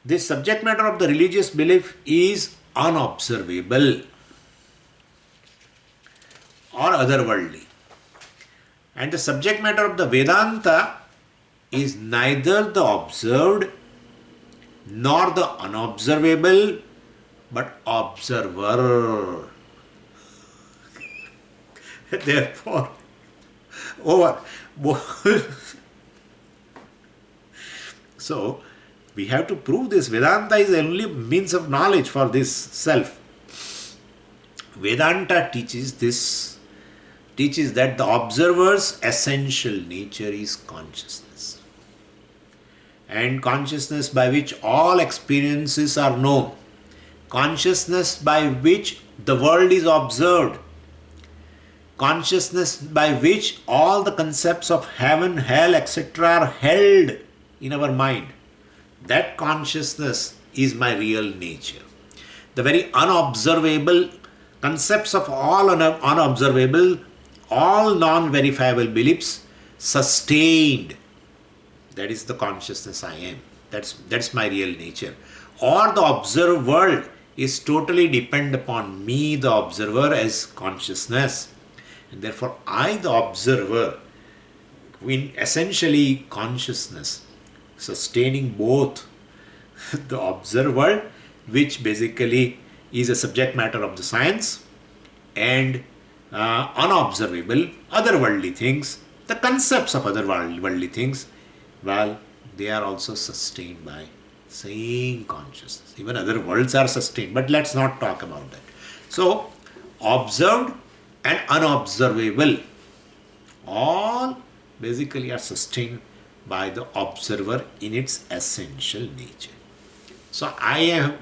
this subject matter of the religious belief is unobservable or otherworldly. And the subject matter of the Vedanta is neither the observed nor the unobservable, but observer. Therefore, so we have to prove this. Vedanta is the only means of knowledge for this self. Vedanta teaches that the observer's essential nature is consciousness. And consciousness by which all experiences are known. Consciousness by which the world is observed. Consciousness by which all the concepts of heaven, hell, etc. are held in our mind. That consciousness is my real nature. The very unobservable concepts of all unobservable, all non-verifiable beliefs sustained. That is the consciousness I am. That's my real nature. Or the observed world is totally dependent upon me, the observer, as consciousness. And therefore, I, the observer, in essentially consciousness, sustaining both the observed world, which basically is a subject matter of the science, and unobservable, otherworldly things, the concepts of otherworldly things, well, they are also sustained by same consciousness. Even other worlds are sustained, but let's not talk about that. So, observed and unobservable, all basically are sustained by the observer in its essential nature. So I have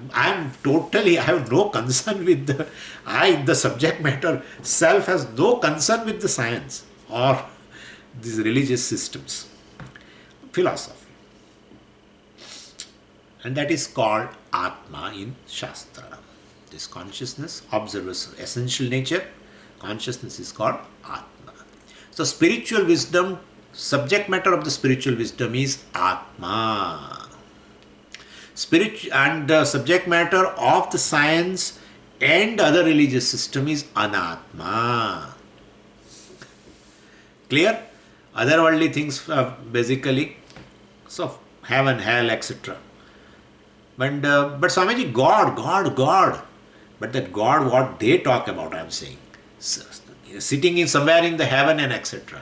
no concern with the subject matter self has no concern with the science or these religious systems, philosophy. And that is called Atma in Shastra. This consciousness, observer's essential nature, consciousness is called Atma. So spiritual wisdom, subject matter of the spiritual wisdom is Atma. Spirit and the subject matter of the science and other religious system is Anatma. Clear? Otherworldly things basically, so heaven, hell, etc. But Swamiji, God. But that God, what they talk about, I am saying, sitting in somewhere in the heaven and etc.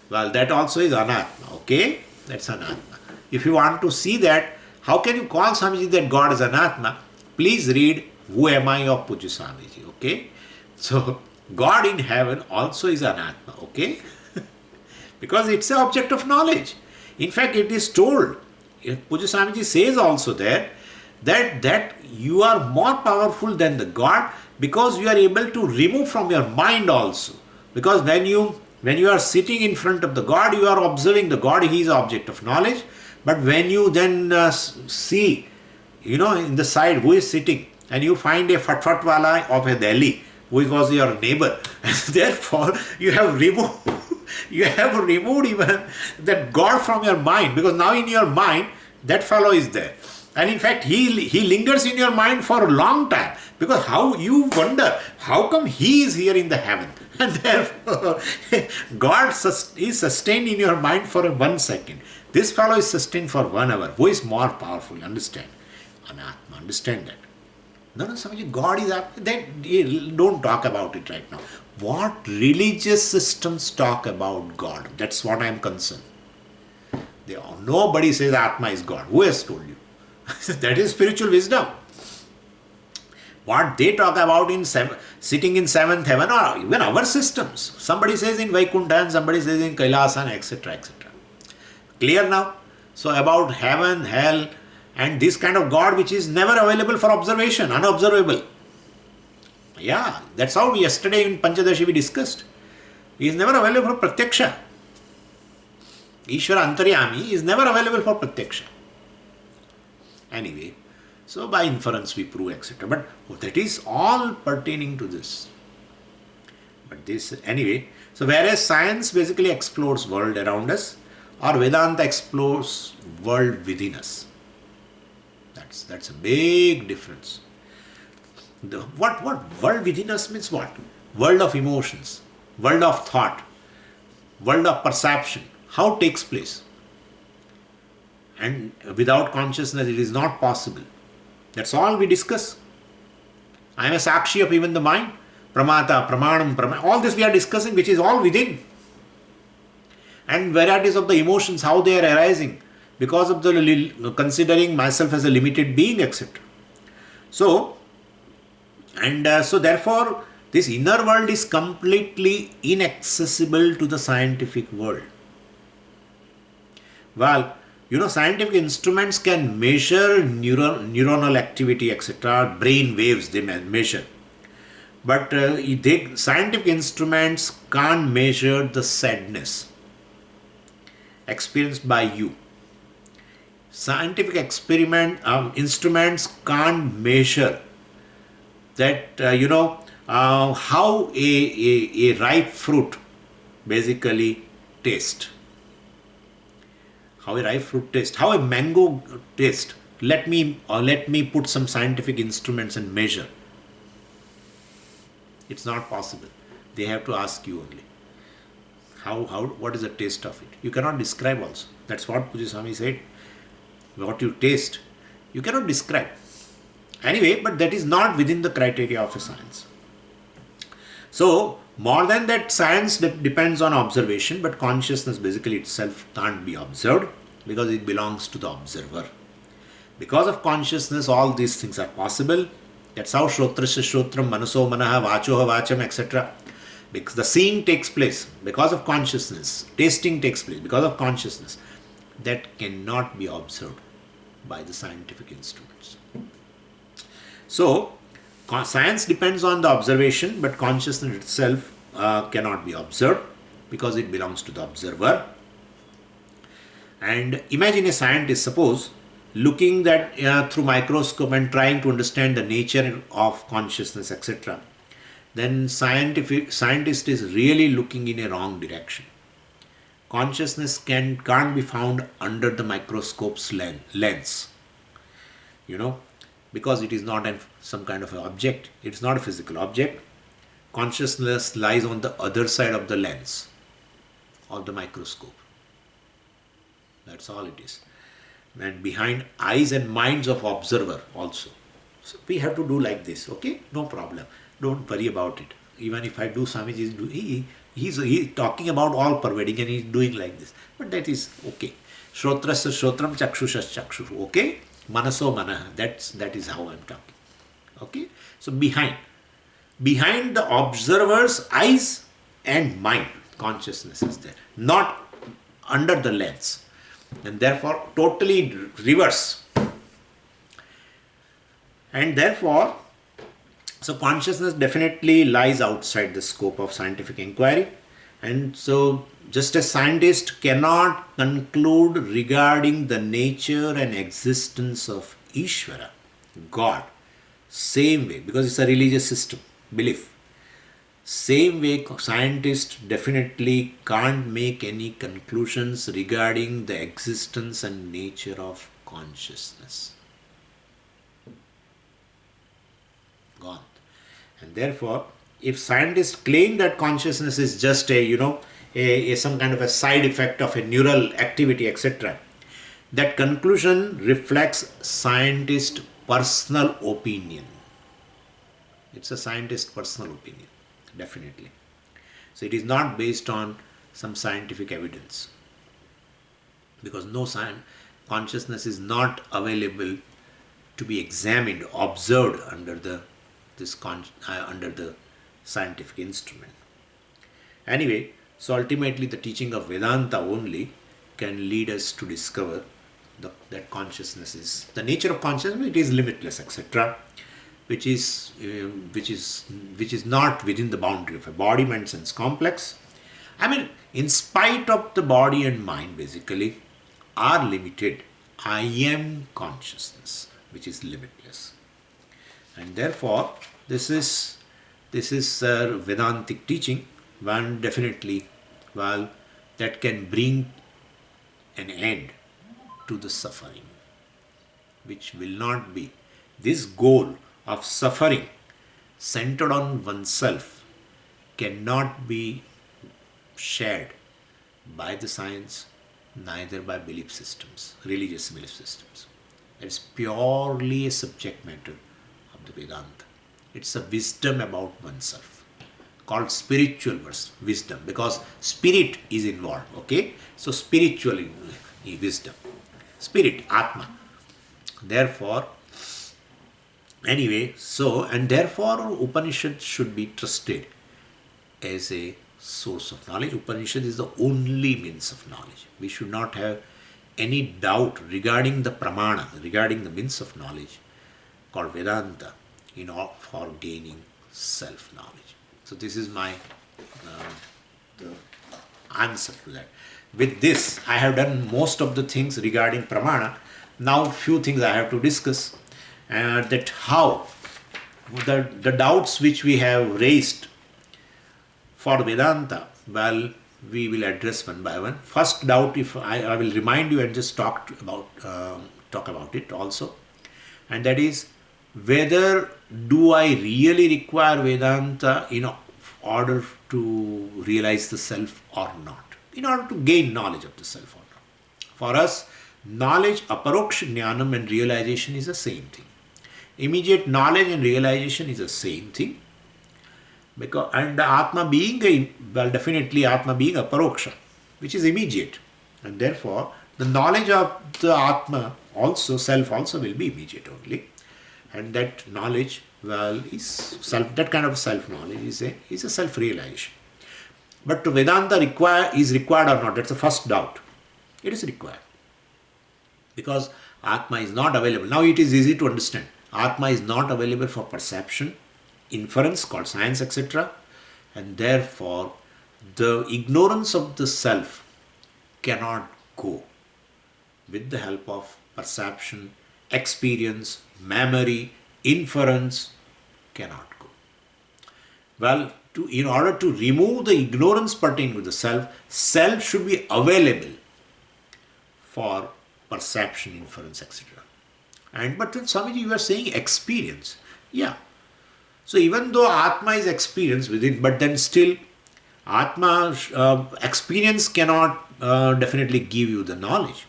Well, that also is Anatma. Okay, that's Anatma. If you want to see that, how can you call Swamiji that God is Anatma? Please read Who Am I of Pujya Swamiji. Okay, so God in heaven also is Anatma. Okay. Because it's an object of knowledge. In fact, it is told, Pujya Swamiji says also there, that you are more powerful than the God because you are able to remove from your mind also. Because when you are sitting in front of the God, you are observing the God, he is an object of knowledge. But when you then see, in the side who is sitting, and you find a fatwala of a Delhi, who was your neighbor, and therefore you have removed even that God from your mind, because now in your mind that fellow is there, and in fact he lingers in your mind for a long time, because how you wonder how come he is here in the heaven, and therefore God is sustained in your mind for 1 second. This fellow is sustained for 1 hour. Who is more powerful? Understand? Anatma. Understand that? No, Swamiji, God is up. Then don't talk about it right now. What religious systems talk about God? That's what I am concerned. Nobody says Atma is God. Who has told you? That is spiritual wisdom. What they talk about in sitting in 7th heaven, or even our systems. Somebody says in Vaikuntha and somebody says in Kailasa, etc., etc. Clear now? So about heaven, hell, and this kind of God which is never available for observation, unobservable. Yeah, that's how yesterday in Panchadashi we discussed. He is never available for Pratyaksha. Ishvara Antaryami is never available for Pratyaksha. Anyway, so by inference we prove, etc. But that is all pertaining to this. But this, anyway, so whereas science basically explores world around us, or Vedanta explores world within us. That's a big difference. What world within us means what? World of emotions, world of thought, world of perception. How takes place? And without consciousness it is not possible. That's all we discuss. I am a sakshi of even the mind. Pramata, pramanam, all this we are discussing, which is all within. And varieties of the emotions, how they are arising because of the considering myself as a limited being, etc. So therefore this inner world is completely inaccessible to the scientific world. Well, scientific instruments can measure neuronal activity, etc., brain waves they measure. But scientific instruments can't measure the sadness experienced by you. Scientific instruments can't measure that, how a ripe fruit basically tastes. How a ripe fruit tastes, how a mango tastes. Let me put some scientific instruments and measure. It's not possible. They have to ask you only. What is the taste of it? You cannot describe also. That's what Pujya Swami said. What you taste, you cannot describe. Anyway, but that is not within the criteria of a science. So, more than that, science depends on observation, but consciousness basically itself can't be observed because it belongs to the observer. Because of consciousness, all these things are possible. That's how Shrotrasya Shrotram, Manaso Manaha, Vachoha Vacham, etc. Because the seeing takes place because of consciousness, tasting takes place because of consciousness. That cannot be observed by the scientific instruments. So, science depends on the observation, but consciousness itself cannot be observed because it belongs to the observer. And imagine a scientist, suppose looking that through microscope and trying to understand the nature of consciousness, etc., then scientist is really looking in a wrong direction. Consciousness can't be found under the microscope's lens, you know, because it is not some kind of an object. It's not a physical object. Consciousness lies on the other side of the lens of the microscope. That's all it is. And behind eyes and minds of observer also. So we have to do like this, okay? No problem. Don't worry about it. Even if I do Swamiji, he's talking about all pervading and he's doing like this. But that is okay. Shrotrasya shrotram chakshushas chakshu. Okay? Manaso manaha. That is how I'm talking. Okay? So behind the observer's eyes and mind, consciousness is there. Not under the lens. And therefore totally reverse. And therefore, so consciousness definitely lies outside the scope of scientific inquiry. And so just as scientists cannot conclude regarding the nature and existence of Ishvara, God, same way, because it's a religious system, belief. Same way, scientists definitely can't make any conclusions regarding the existence and nature of consciousness. Gone. And therefore, if scientists claim that consciousness is just some kind of a side effect of a neural activity, etc., that conclusion reflects scientist personal opinion. It's a scientist's personal opinion, definitely. So it is not based on some scientific evidence, because consciousness is not available to be examined, observed under the scientific instrument. Anyway, so ultimately the teaching of Vedanta only can lead us to discover that consciousness is, the nature of consciousness, it is limitless, etc., which is not within the boundary of a body, mind, sense complex. I mean, in spite of the body and mind basically are limited, I am consciousness, which is limitless. And therefore, this is Vedantic teaching, one definitely, that can bring an end to the suffering, which will not be. This goal of suffering centered on oneself cannot be shared by the science, neither by belief systems, religious belief systems. It's purely a subject matter of the Vedanta. It's a wisdom about oneself, called spiritual wisdom, because spirit is involved, okay? So spiritual wisdom, spirit, Atma. Therefore, anyway, and therefore Upanishad should be trusted as a source of knowledge. Upanishad is the only means of knowledge. We should not have any doubt regarding the pramana, regarding the means of knowledge called Vedanta, for gaining self-knowledge. So this is my the answer to that. With this, I have done most of the things regarding pramana. Now, few things I have to discuss, that how the doubts which we have raised for Vedanta, we will address one by one. First doubt, if I will remind you and just talk about it also, and that is, whether do I really require Vedanta in order to realize the self or not, in order to gain knowledge of the self or not. For us, knowledge, aparoksha jnanam, and realization is the same thing. Immediate knowledge and realization is the same thing. And the Atma being definitely Atma being aparoksha, which is immediate. And therefore, the knowledge of the Atma also, self also, will be immediate only. And that knowledge, is self, that kind of self-knowledge is a self-realization. But to Vedanta is required or not, that's the first doubt. It is required. Because Atma is not available. Now it is easy to understand. Atma is not available for perception, inference, called science, etc. And therefore, the ignorance of the self cannot go with the help of perception, experience, memory, inference cannot go. Well, in order to remove the ignorance pertaining to the self should be available for perception, inference, etc. But then Swamiji, you are saying experience. Yeah. So even though Atma is experience within, but then still Atma experience cannot definitely give you the knowledge.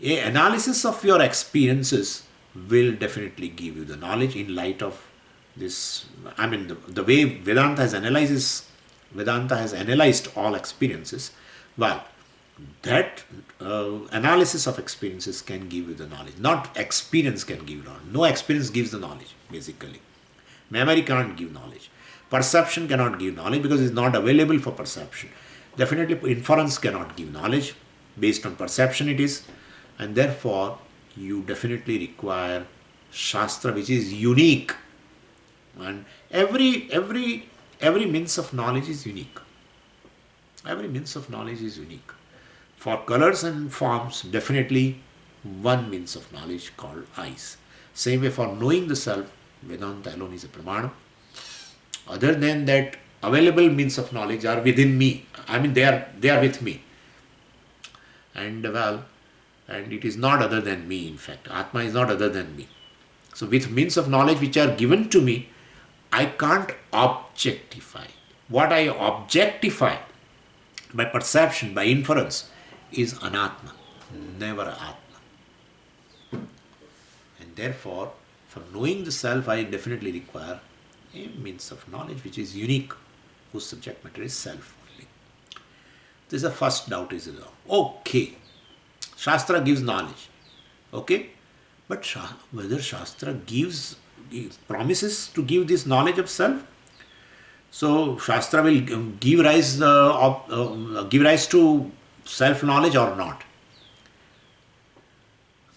An analysis of your experiences will definitely give you the knowledge in light of this. I mean, the way Vedanta has analyzed all experiences. Well, that analysis of experiences can give you the knowledge. Not experience can give you knowledge. No experience gives the knowledge, basically. Memory can't give knowledge. Perception cannot give knowledge because it's not available for perception. Definitely inference cannot give knowledge. Based on perception it is. And therefore, you definitely require Shastra which is unique. And every means of knowledge is unique. Every means of knowledge is unique. For colors and forms, definitely one means of knowledge called eyes. Same way for knowing the self, Vedanta alone is a pramana. Other than that, available means of knowledge are within me. I mean, they are with me. And it is not other than me, in fact. Atma is not other than me. So with means of knowledge which are given to me, I can't objectify. What I objectify by perception, by inference, is anatma, never atma. And therefore, for knowing the self, I definitely require a means of knowledge which is unique, whose subject matter is self only. This is the first doubt is resolved. Okay, Shastra gives knowledge. Okay, but whether Shastra promises to give this knowledge of self? So Shastra will give rise to self-knowledge or not?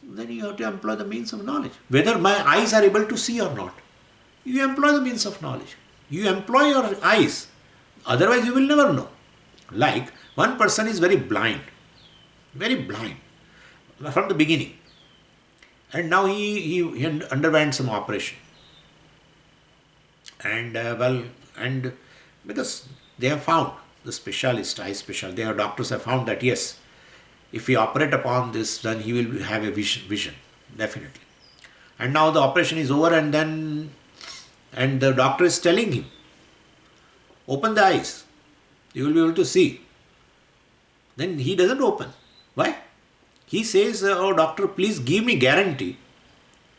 Then you have to employ the means of knowledge. Whether my eyes are able to see or not, you employ the means of knowledge. You employ your eyes. Otherwise you will never know. Like one person is very blind from the beginning. And now he underwent some operation. And because they have found, the specialist, eye specialist, their doctors have found that yes, if we operate upon this, then he will have a vision, definitely. And now the operation is over, and the doctor is telling him, open the eyes, you will be able to see. Then he doesn't open. Why? He says, oh doctor, please give me guarantee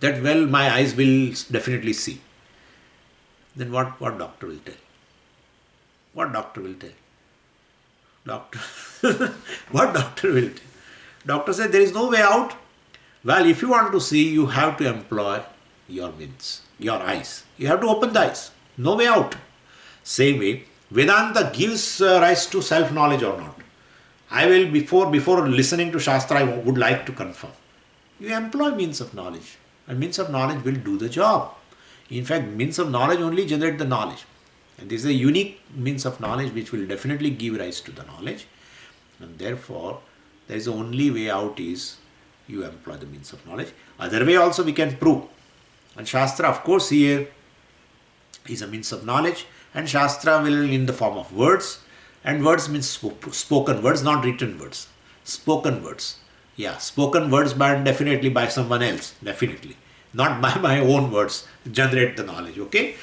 that well my eyes will definitely see. Then what doctor will tell? What doctor will tell? What doctor will tell? Doctor said there is no way out. Well, if you want to see, you have to employ your means, your eyes. You have to open the eyes. No way out. Same way, Vedanta gives rise to self-knowledge or not. I will, before listening to Shastra, I would like to confirm. You employ means of knowledge. And means of knowledge will do the job. In fact, means of knowledge only generate the knowledge. And this is a unique means of knowledge which will definitely give rise to the knowledge. And therefore, there is the only way out is you employ the means of knowledge. Other way also we can prove. And Shastra, of course, here is a means of knowledge. And Shastra will in the form of words. And words means spoken words, not written words. Spoken words. Yeah, spoken words, but definitely by someone else. Definitely. Not by my own words. Generate the knowledge. Okay?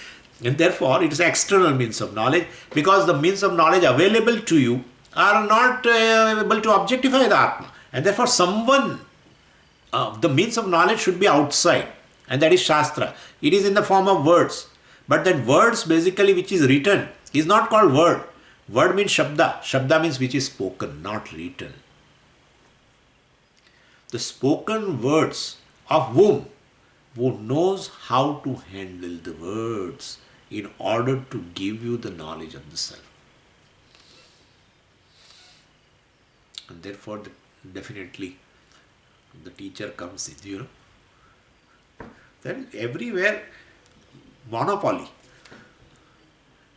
And therefore, it is external means of knowledge, because the means of knowledge available to you are not able to objectify the Atma. And therefore, the means of knowledge should be outside. And that is Shastra. It is in the form of words. But that words basically which is written is not called word. Word means Shabda. Shabda means which is spoken, not written. The spoken words of whom? Who knows how to handle the words in order to give you the knowledge of the self. And therefore, definitely, the teacher comes in, There is everywhere monopoly.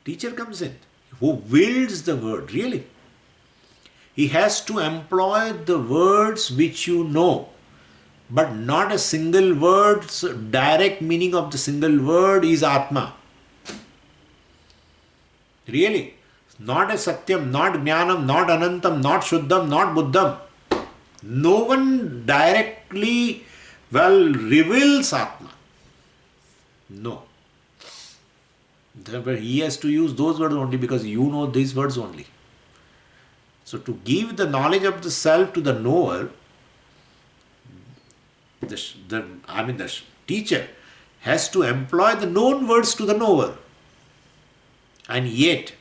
Teacher comes in, who wields the word, really. He has to employ the words which you know. but not a single word's direct meaning of the single word is Atma. Really. Not a Satyam, not Jnanam, not Anantam, not Shuddham, not Buddham. No one directly, reveals Atma. No. Therefore, he has to use those words only because you know these words only. So, to give the knowledge of the self to the knower, the teacher has to employ the known words to the knower. And yet,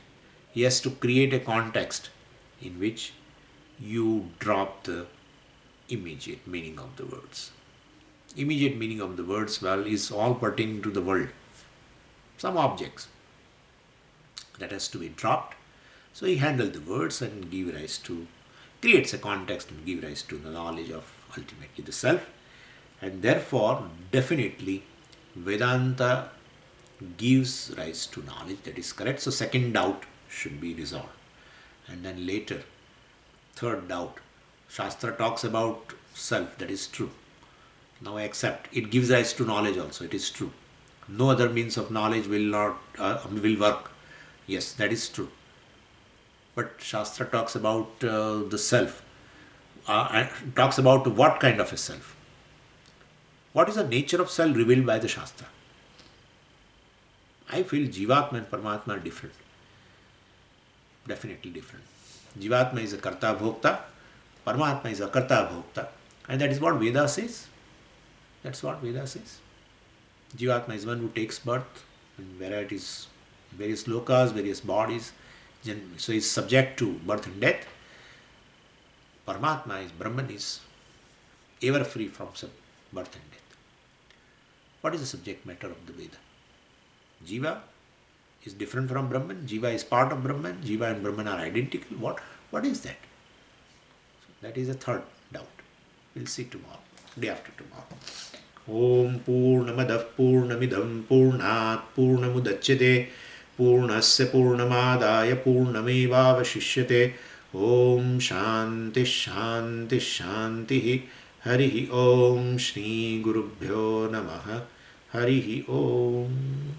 he has to create a context in which you drop the immediate meaning of the words. Immediate meaning of the words, is all pertaining to the world. Some objects. That has to be dropped. So he handles the words and creates a context and give rise to the knowledge of ultimately the self. And therefore, definitely, Vedanta gives rise to knowledge, that is correct. So second doubt should be resolved. And then later, third doubt. Shastra talks about self, that is true. Now I accept. It gives rise to knowledge also, it is true. No other means of knowledge will work. Yes, that is true. But Shastra talks about the self. And talks about what kind of a self. What is the nature of self revealed by the Shastra? I feel Jivatma and Paramatma are different. Definitely different. Jivatma is a Karta Bhokta, Paramatma is a Karta Bhokta. And that is what Veda says. That's what Veda says. Jivatma is one who takes birth in various lokas, various bodies. So is subject to birth and death. Paramatma is Brahman, is ever free from birth and death. What is the subject matter of the Veda? Jiva is different from Brahman. Jiva is part of Brahman. Jiva and Brahman are identical. What is that? So that is a third doubt. We'll see tomorrow, day after tomorrow. Om Purnamadav Purnamidam Purnat Purnamudachyate Purnasya Purnamadaya Purnamevavashishyate. Om Shanti Shanti Shanti. Harihi Om Shri Gurubhyo Namaha. Harihi Om.